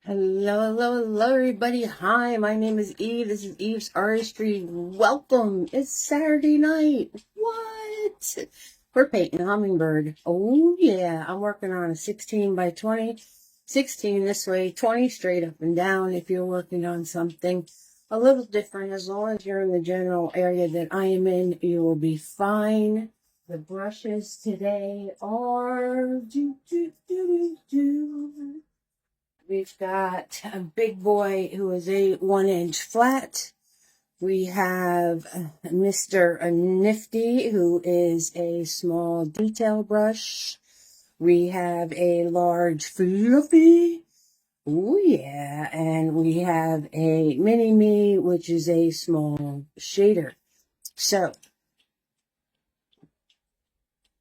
Hello, everybody. Hi, my name is Eve. This is Eve's Artistry. Welcome. It's Saturday night. What? We're painting a hummingbird. Oh, yeah. I'm working on a 16 by 20. 16 this way, 20 straight up and down if you're working on something a little different. As long as you're in the general area that I am in, you will be fine. The brushes today are... We've got a big boy who is a 1-inch flat. We have Mr. Nifty, who is a small detail brush. We have a large fluffy. Oh yeah. And we have a mini me, which is a small shader. So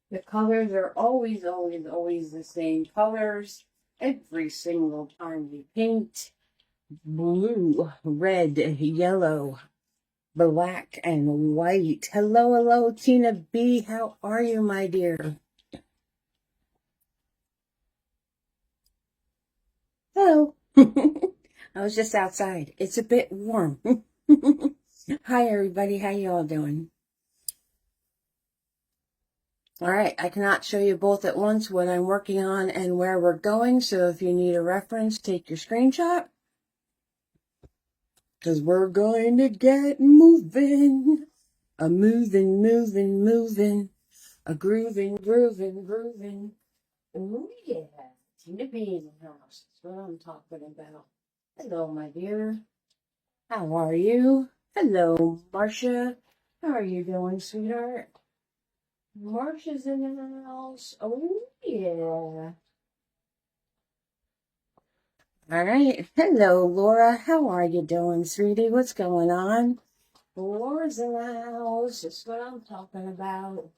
the colors are always the same colors. Every single time we paint. Blue, red, yellow, black, and white. Hello, Tina B. How are you, my dear? Hello. I was just outside. It's a bit warm. Hi, everybody. How y'all doing? All right. I cannot show you both at once what I'm working on and where we're going. So if you need a reference, take your screenshot. Because we're going to get moving. A moving. A grooving. Oh, yeah. Tina B in the house. That's what I'm talking about. Hello, my dear. How are you? Hello, Marcia. How are you doing, sweetheart? Marcia's in the house. Oh, yeah. All right. Hello, Laura. How are you doing, sweetie? What's going on? Laura's in the house. That's what I'm talking about.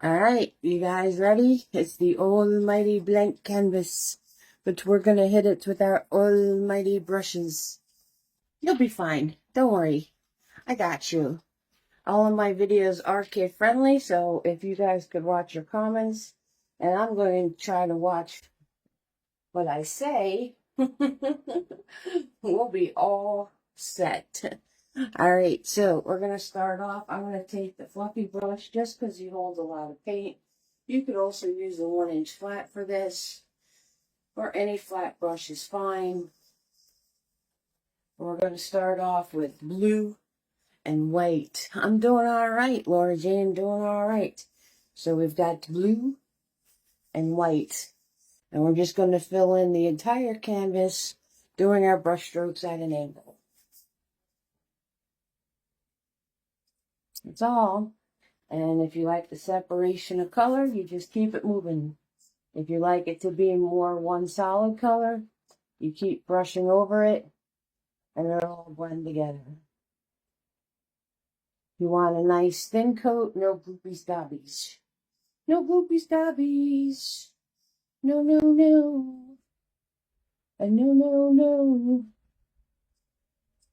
All right, you guys ready? It's the almighty blank canvas, but we're going to hit it with our almighty brushes. You'll be fine. Don't worry. I got you. All of my videos are kid friendly, so if you guys could watch your comments, and I'm going to try to watch what I say, we'll be all set. All right, so we're going to start off. I'm going to take the fluffy brush just because he holds a lot of paint. You could also use a 1-inch flat for this, or any flat brush is fine. We're going to start off with blue and white. I'm doing all right, Laura Jane, doing all right. So we've got blue and white, and we're just going to fill in the entire canvas doing our brush strokes at an angle. That's all. And if you like the separation of color, you just keep it moving. If you like it to be more one solid color, you keep brushing over it, and it'll all blend together. You want a nice thin coat, no gloopies gobbies. No gloopies gobbies. No. No.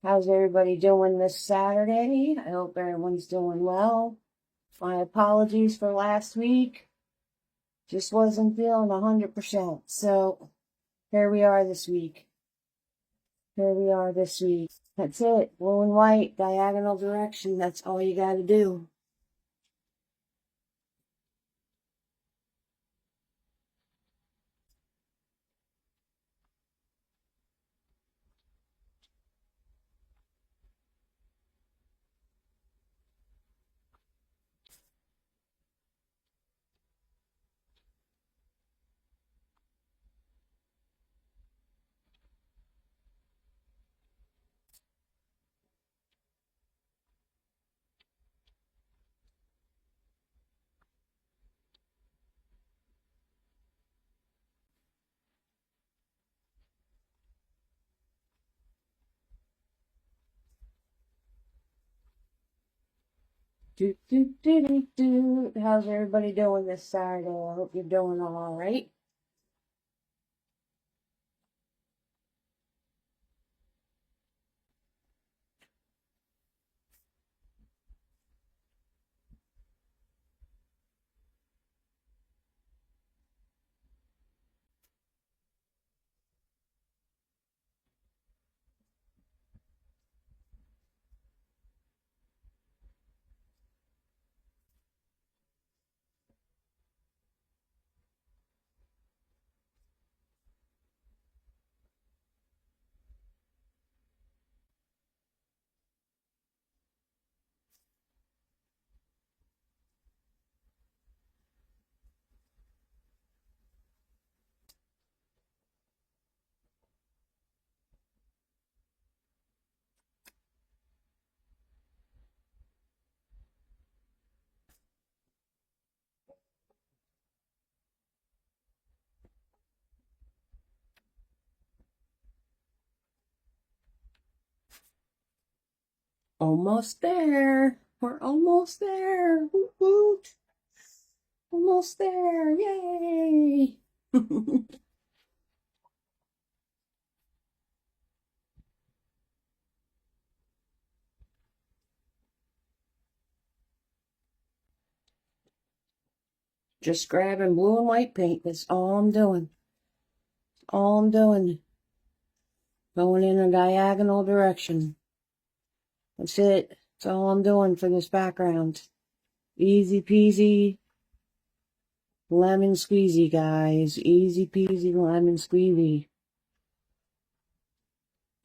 How's everybody doing this Saturday? I hope everyone's doing well. My apologies for last week. Just wasn't feeling 100%. So here we are this week. That's it. Blue and white, diagonal direction. That's all you got to do. How's everybody doing this Saturday? I hope you're doing all right. Almost there. We're almost there. Woot woot. Almost there. Yay. Just grabbing blue and white paint. That's all I'm doing. All I'm doing. Going in a diagonal direction. That's it. That's all I'm doing for this background. Easy peasy. Lemon squeezy, guys. Easy peasy lemon squeezy.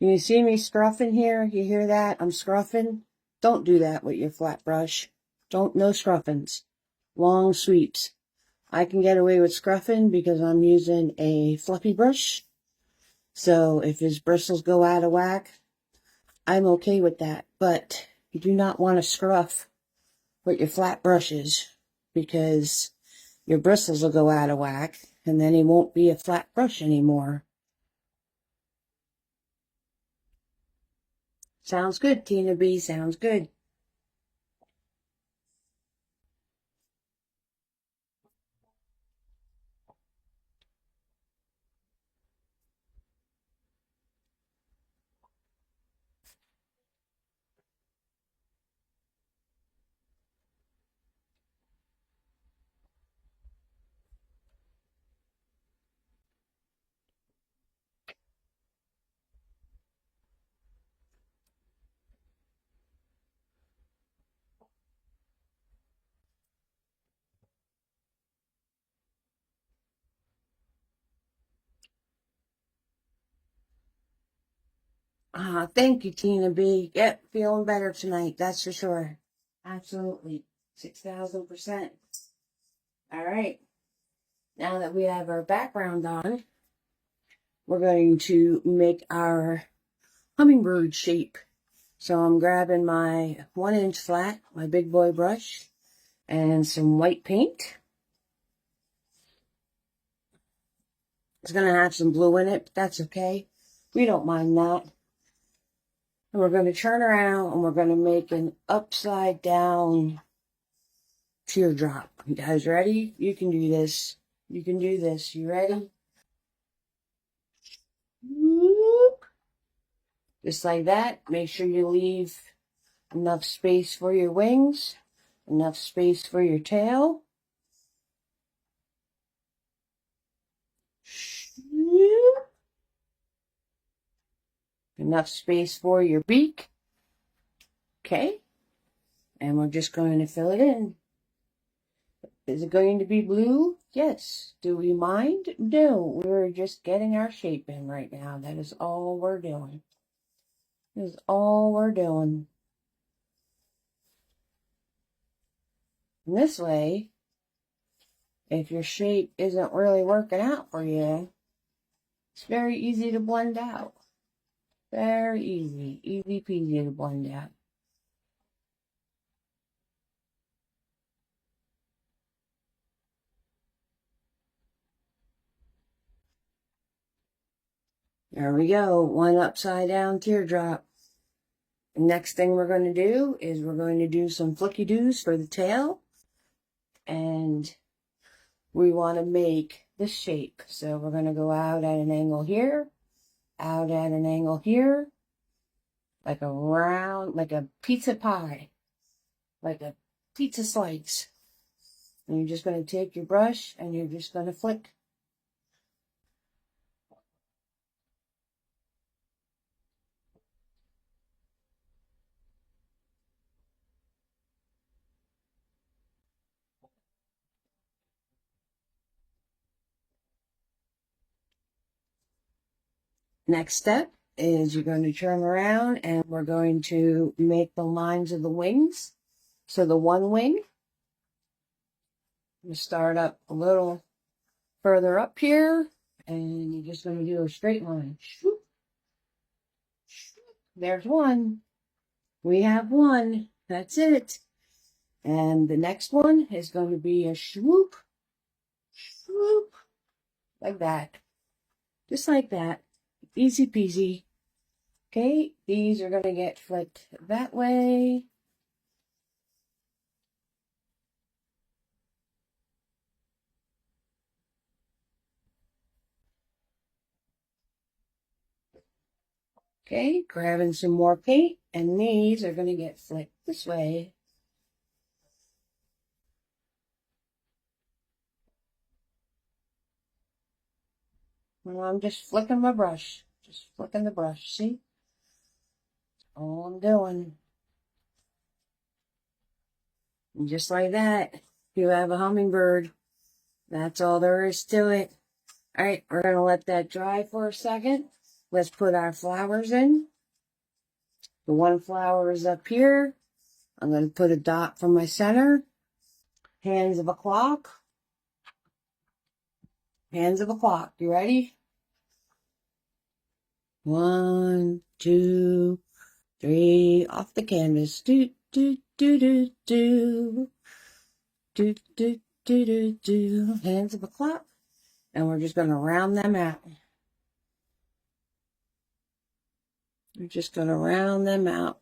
You see me scruffing here? You hear that? I'm scruffing. Don't do that with your flat brush. No scruffings. Long sweeps. I can get away with scruffing because I'm using a fluffy brush. So if his bristles go out of whack, I'm okay with that. But you do not want to scruff with your flat brushes because your bristles will go out of whack and then it won't be a flat brush anymore. Sounds good, Tina B. Sounds good. Thank you, Tina B. Yep, feeling better tonight, that's for sure. Absolutely. 6,000%. All right. Now that we have our background on, we're going to make our hummingbird shape. So I'm grabbing my 1-inch flat, my big boy brush, and some white paint. It's going to have some blue in it, but that's okay. We don't mind that. And we're going to turn around and we're going to make an upside down teardrop. You guys ready? You can do this. You can do this. You ready? Whoop. Just like that. Make sure you leave enough space for your wings, enough space for your tail. Enough space for your beak. Okay. And we're just going to fill it in. Is it going to be blue? Yes. Do we mind? No. We're just getting our shape in right now. That is all we're doing. That is all we're doing. And this way, if your shape isn't really working out for you, it's very easy to blend out. Very easy. Easy peasy to blend out. There we go. One upside down teardrop. The next thing we're going to do is we're going to do some flicky doos for the tail. And we want to make the shape. So we're going to go out at an angle here, out at an angle here, like a round, like a pizza pie, like a pizza slice. And you're just going to take your brush and you're just going to flick. Next step is you're going to turn around and we're going to make the lines of the wings. So the one wing, you start up a little further up here and you're just going to do a straight line. There's one. We have one. That's it. And the next one is going to be a swoop, swoop, like that. Just like that. Easy peasy. Okay, these are going to get flipped that way. Okay, grabbing some more paint, and these are going to get flipped this way. And I'm just flicking my brush. Just flicking the brush, see? All I'm doing. And just like that, you have a hummingbird. That's all there is to it. All right, we're going to let that dry for a second. Let's put our flowers in. The one flower is up here. I'm going to put a dot from my center. Hands of a clock. Hands of a clock. You ready? 1, 2, 3. Off the canvas. Do, do, do, do, do. Do, do, do, do, do. Hands of a clock. And we're just going to round them out. We're just going to round them out.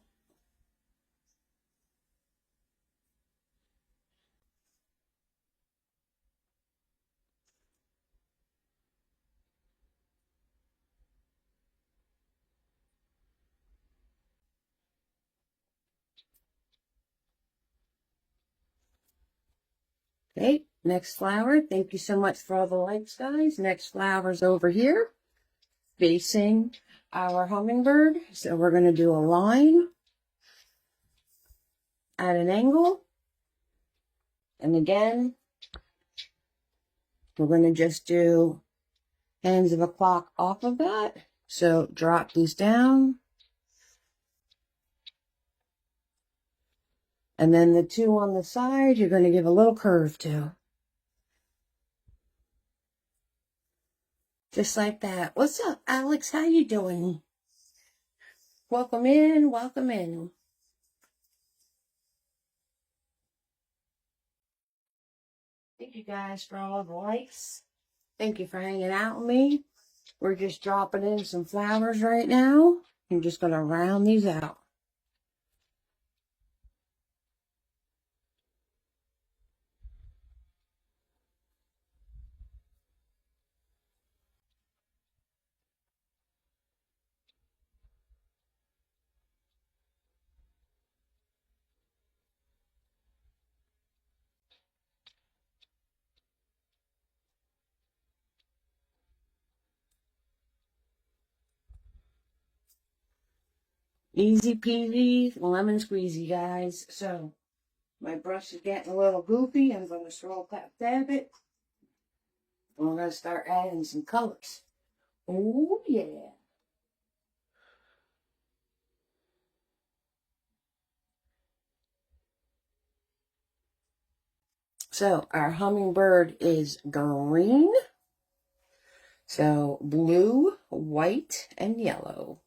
Okay, next flower. Thank you so much for all the likes, guys. Next flower's over here, facing our hummingbird. So we're going to do a line at an angle. And again, we're going to just do hands of a clock off of that. So drop these down. And then the two on the side, you're going to give a little curve to. Just like that. What's up, Alex? How you doing? Welcome in. Welcome in. Thank you guys for all the likes. Thank you for hanging out with me. We're just dropping in some flowers right now. I'm just going to round these out. Easy peasy, lemon squeezy, guys. So, my brush is getting a little goofy. I'm going to scroll dab it. And we're going to start adding some colors. Oh, yeah. So, our hummingbird is green. So, blue, white, and yellow.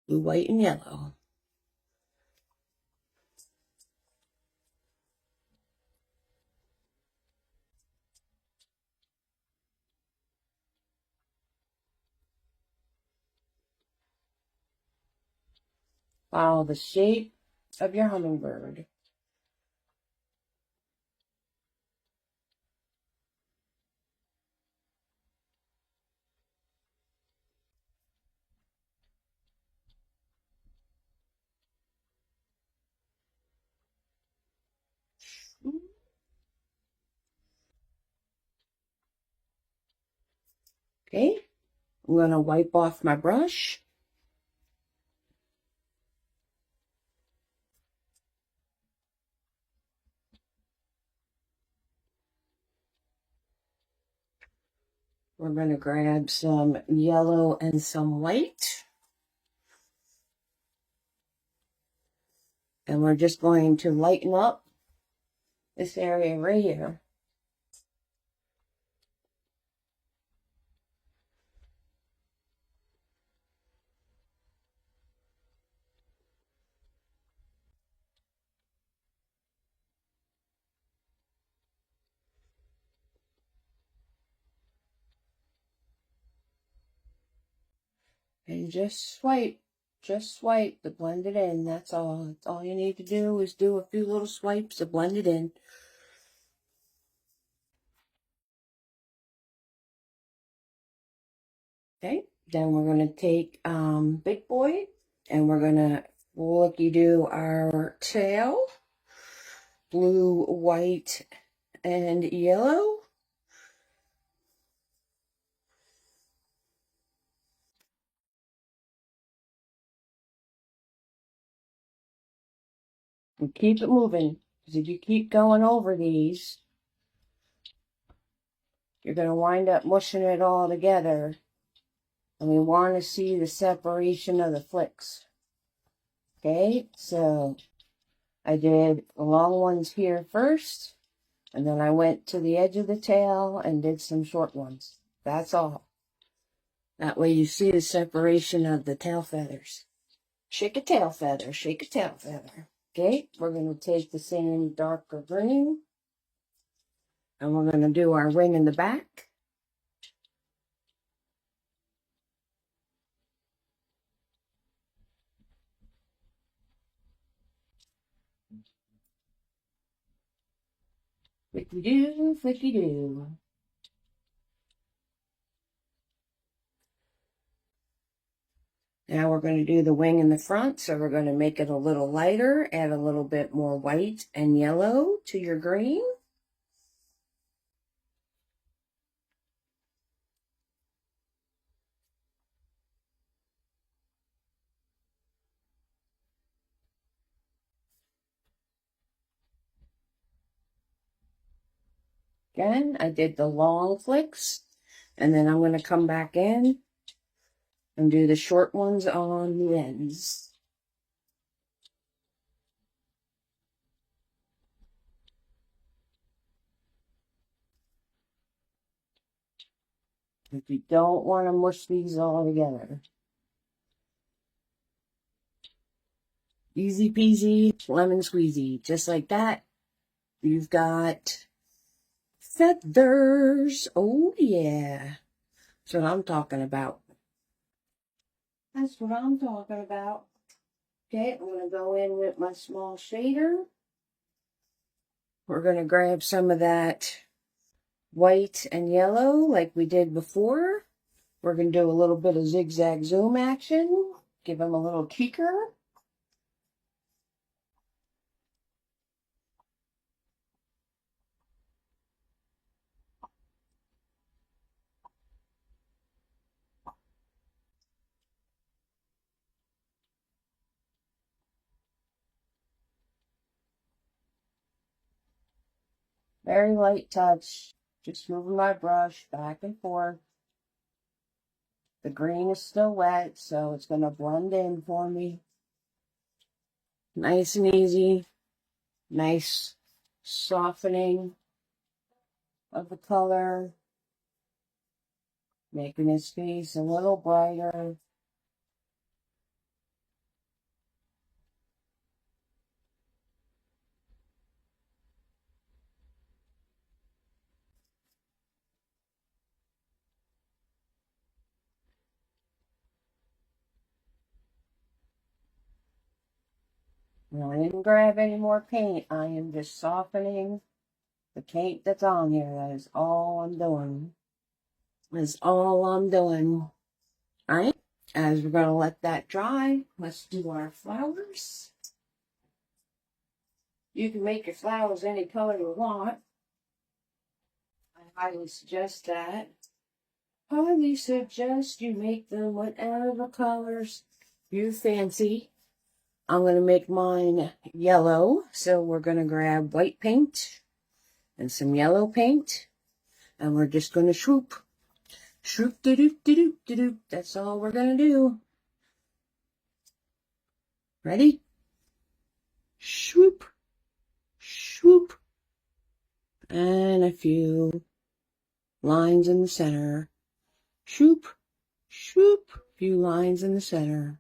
Blue, white, and yellow. Follow the shape of your hummingbird. Okay, I'm going to wipe off my brush. We're going to grab some yellow and some white. And we're just going to lighten up this area right here. And just swipe to blend it in. That's all. That's all you need to do is do a few little swipes to blend it in. Okay, then we're going to take Big Boy and we're going to looky do our tail, blue, white, and yellow. And keep it moving, because if you keep going over these, you're going to wind up mushing it all together. And we want to see the separation of the flicks. Okay, so I did the long ones here first, and then I went to the edge of the tail and did some short ones. That's all. That way you see the separation of the tail feathers. Shake a tail feather, shake a tail feather. Okay, we're going to take the same darker green, and we're going to do our wing in the back. Flicky-doo, flicky-doo. Now we're going to do the wing in the front, so we're going to make it a little lighter, add a little bit more white and yellow to your green. Again, I did the long flicks, and then I'm going to come back in and do the short ones on the ends. If you don't want to mush these all together. Easy peasy, lemon squeezy. Just like that, you've got feathers. Oh, yeah. That's what I'm talking about. That's what I'm talking about. Okay, I'm going to go in with my small shader. We're going to grab some of that white and yellow like we did before. We're going to do a little bit of zigzag zoom action. Give them a little kicker. Very light touch. Just moving my brush back and forth. The green is still wet, so it's going to blend in for me. Nice and easy. Nice softening of the color. Making his face a little brighter. Now, I didn't grab any more paint. I am just softening the paint that's on here. That is all I'm doing. That's all I'm doing. Alright, as we're going to let that dry, let's do our flowers. You can make your flowers any color you want. I highly suggest that. Highly suggest you make them whatever colors you fancy. I'm going to make mine yellow, so we're going to grab white paint and some yellow paint, and we're just going to swoop. Swoop, do-do-do-do-do-do. That's all we're going to do. Ready? Swoop, swoop. And a few lines in the center. Swoop, swoop. A few lines in the center.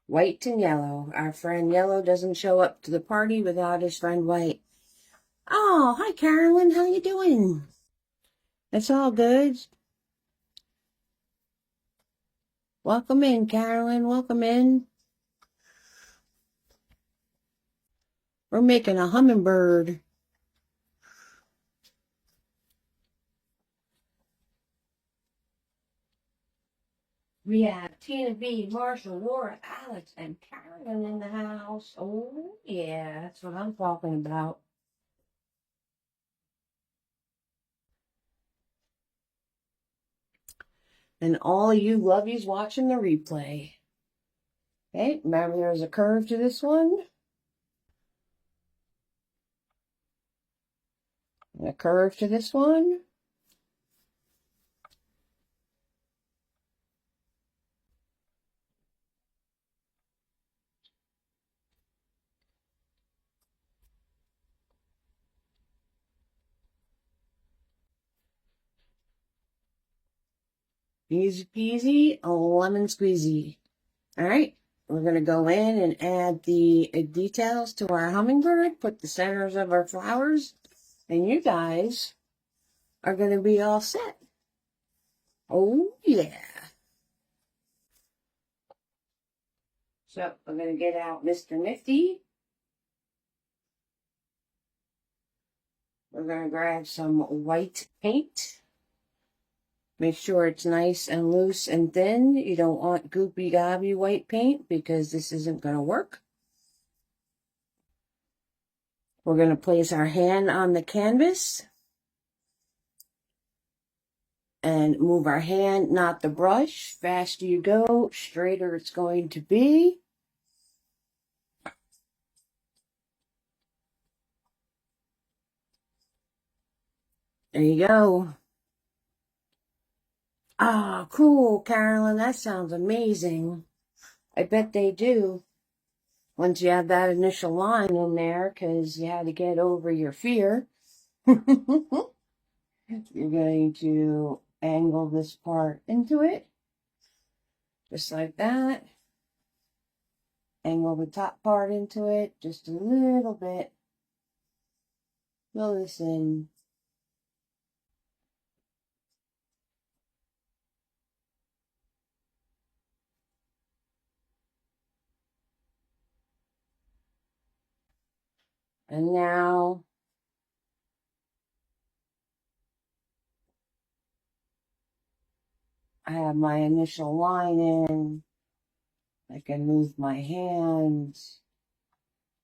White and yellow. Our friend Yellow doesn't show up to the party without his friend White. Oh, hi Carolyn, how you doing? It's all good. Welcome in, Carolyn. Welcome in. We're making a hummingbird. We have Tina B, Marshall, Laura, Alex, and Carolyn in the house. Oh, yeah, that's what I'm talking about. And all you lovies watching the replay. Okay, remember there's a curve to this one. And a curve to this one. Easy peasy, lemon squeezy. All right, we're going to go in and add the details to our hummingbird, put the centers of our flowers, and you guys are going to be all set. Oh, yeah. So I'm going to get out Mr. Nifty. We're going to grab some white paint. Make sure it's nice and loose and thin. You don't want goopy gobby white paint because this isn't going to work. We're going to place our hand on the canvas and move our hand, not the brush. Faster you go, straighter it's going to be. There you go. Ah, cool, Carolyn. That sounds amazing. I bet they do. Once you have that initial line in there, because you had to get over your fear. You're going to angle this part into it. Just like that. Angle the top part into it just a little bit. Fill this in. And now I have my initial line in. I can move my hands,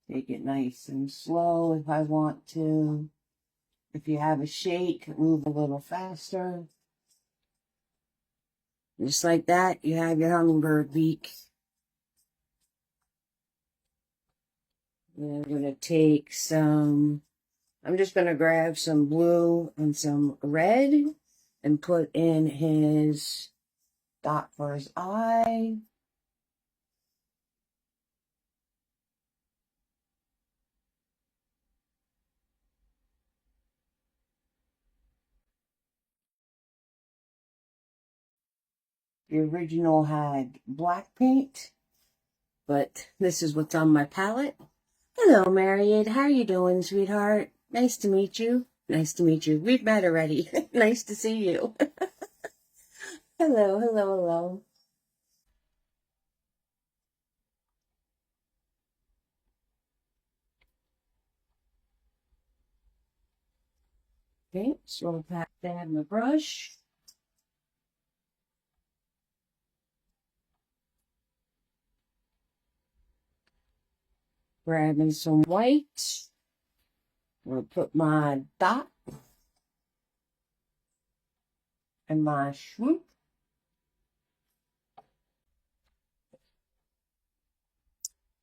take it nice and slow if I want to. If you have a shake, move a little faster. Just like that, you have your hummingbird beak. And I'm going to take some, I'm just going to grab some blue and some red and put in his dot for his eye. The original had black paint, but this is what's on my palette. Hello, Mariette. How are you doing, sweetheart? Nice to meet you. Nice to meet you. We've met already. Nice to see you. Hello, hello, hello. Okay, so I'll pack that in my brush. Grabbing some white. I'm going to put my dot and my swoop.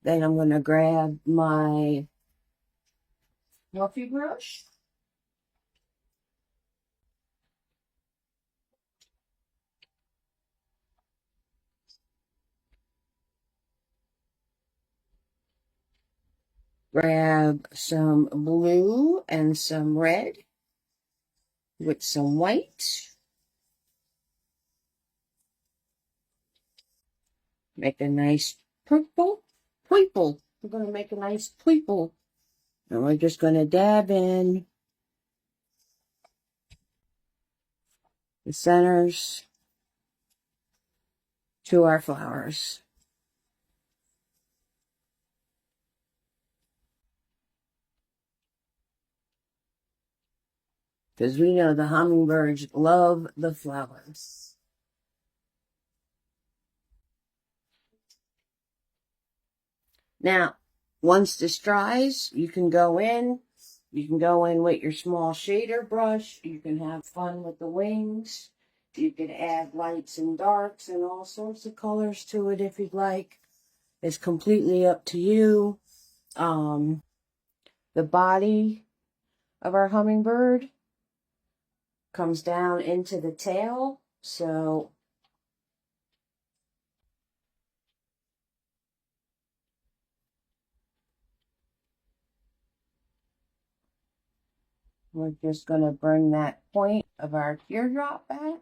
Then I'm going to grab my fluffy brush. Grab some blue and some red with some white. Make a nice purple. We're going to make a nice purple. And we're just going to dab in the centers to our flowers. Because we know the hummingbirds love the flowers. Now, once this dries, you can go in. You can go in with your small shader brush. You can have fun with the wings. You can add lights and darks and all sorts of colors to it if you'd like. It's completely up to you. The body of our hummingbird comes down into the tail. So we're just going to bring that point of our teardrop back.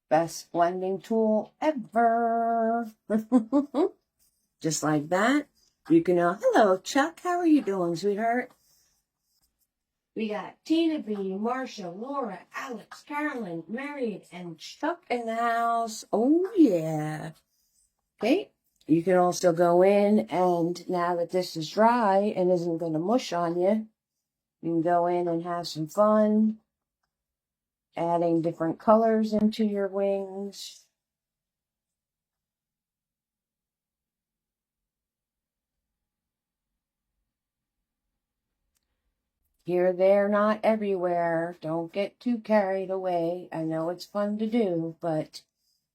Best blending tool ever. Just like that. You can, hello, Chuck. How are you doing, sweetheart? We got Tina B, Marsha, Laura, Alex, Carolyn, Mary, and Chuck in the house. Oh, yeah. Okay. You can also go in, and now that this is dry and isn't going to mush on you, you can go in and have some fun adding different colors into your wings. Here, there, not everywhere. Don't get too carried away. I know it's fun to do, but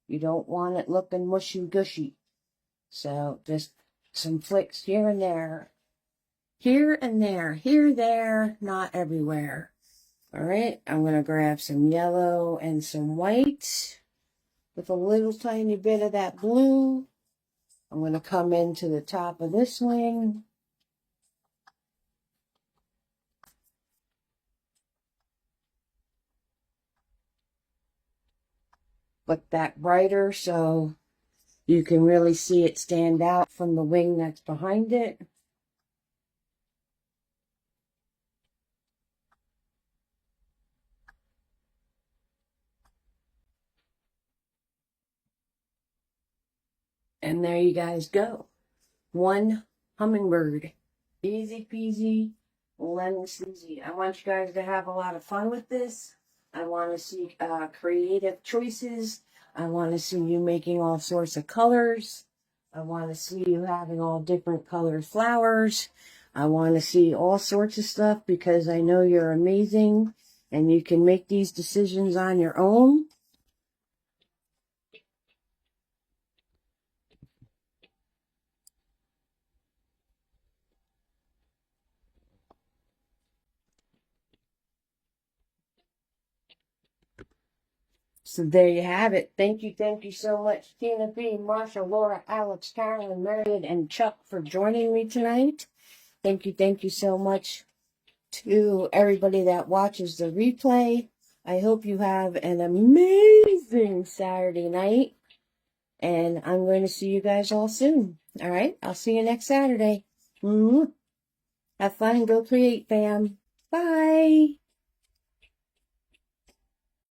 you don't want it looking mushy-gushy. So just some flicks here and there. Here and there. Here, there, not everywhere. All right, I'm going to grab some yellow and some white with a little tiny bit of that blue. I'm going to come into the top of this wing. Put that brighter so you can really see it stand out from the wing that's behind it. And there you guys go. One hummingbird. Easy peasy, lemon squeezy. I want you guys to have a lot of fun with this. I want to see creative choices. I want to see you making all sorts of colors. I want to see you having all different colored flowers. I want to see all sorts of stuff because I know you're amazing and you can make these decisions on your own. So there you have it. Thank you so much, Tina B, Marsha, Laura, Alex, Carolyn, Marion, and Chuck for joining me tonight. Thank you so much to everybody that watches the replay. I hope you have an amazing Saturday night, and I'm going to see you guys all soon. All right, I'll see you next Saturday. Have fun and go create, fam. Bye.